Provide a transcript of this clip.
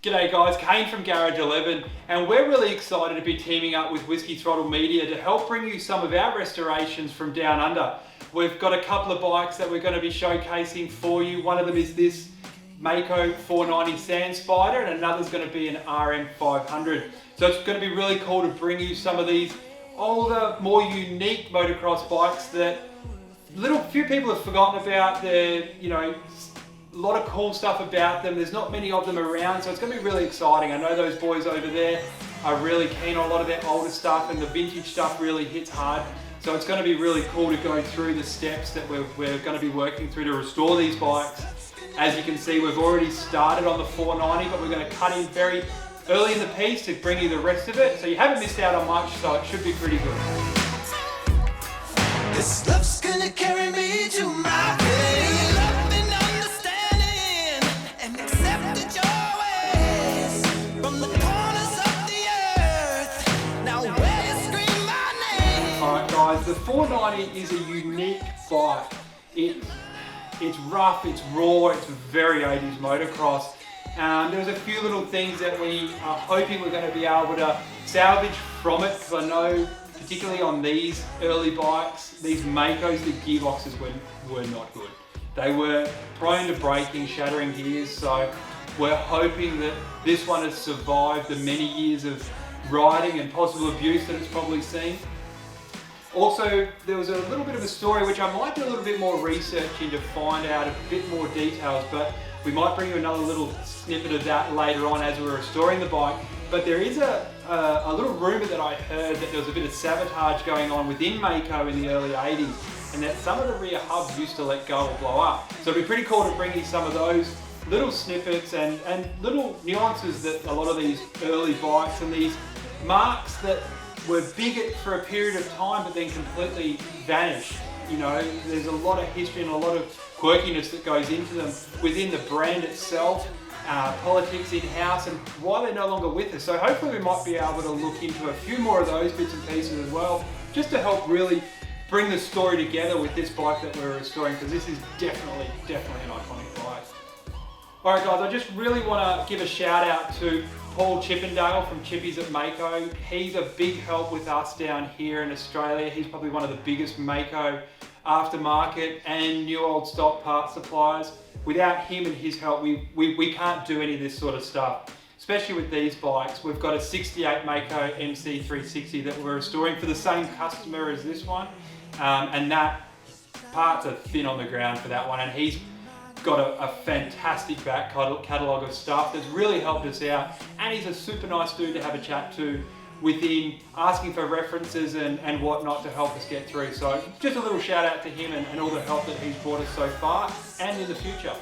G'day guys, Kane from Garage 11, and we're really excited to be teaming up with Whiskey Throttle Media to help bring you some of our restorations from down under. We've got a couple of bikes that we're going to be showcasing for you. One of them is this Maico 490 Sand Spider, and another's going to be an RM 500. So it's going to be really cool to bring you some of these older, more unique motocross bikes that few people have forgotten about. They're, a lot of cool stuff about them. There's not many of them around, so it's going to be really exciting. I know those boys over there are really keen on a lot of their older stuff, and the vintage stuff really hits hard. So it's going to be really cool to go through the steps that we're going to be working through to restore these bikes. As you can see, we've already started on the 490, but we're going to cut in very early in the piece to bring you the rest of it. So you haven't missed out on much, so it should be pretty good. This love's gonna carry me to my grave. The 490 is a unique bike. It's rough, it's raw, it's very 80s motocross. There's a few little things that we are hoping we're going to be able to salvage from it, because I know particularly on these early bikes, these Maicos, the gearboxes were not good. They were prone to breaking, shattering gears, so we're hoping that this one has survived the many years of riding and possible abuse that it's probably seen. Also, there was a little bit of a story which I might do a little bit more research into to find out a bit more details, but we might bring you another little snippet of that later on as we're restoring the bike. But there is a little rumour that I heard that there was a bit of sabotage going on within Maico in the early 80s, and that some of the rear hubs used to let go or blow up. So it'd be pretty cool to bring you some of those little snippets and little nuances that a lot of these early bikes and these marks that were big for a period of time but then completely vanished. There's a lot of history and a lot of quirkiness that goes into them within the brand itself, politics in-house, and why they're no longer with us. So hopefully we might be able to look into a few more of those bits and pieces as well, just to help really bring the story together with this bike that we're restoring, because this is definitely an iconic bike. Alright guys, I just really want to give a shout out to Paul Chippendale from Chippies at Maico. He's a big help with us down here in Australia. He's probably one of the biggest Maico aftermarket and new old stock parts suppliers. Without him and his help, we can't do any of this sort of stuff, especially with these bikes. We've got a 68 Maico MC360 that we're restoring for the same customer as this one, and that parts are thin on the ground for that one, and he's got a fantastic back catalogue of stuff that's really helped us out, and he's a super nice dude to have a chat to within asking for references and whatnot to help us get through. So just a little shout out to him and all the help that he's brought us so far and in the future.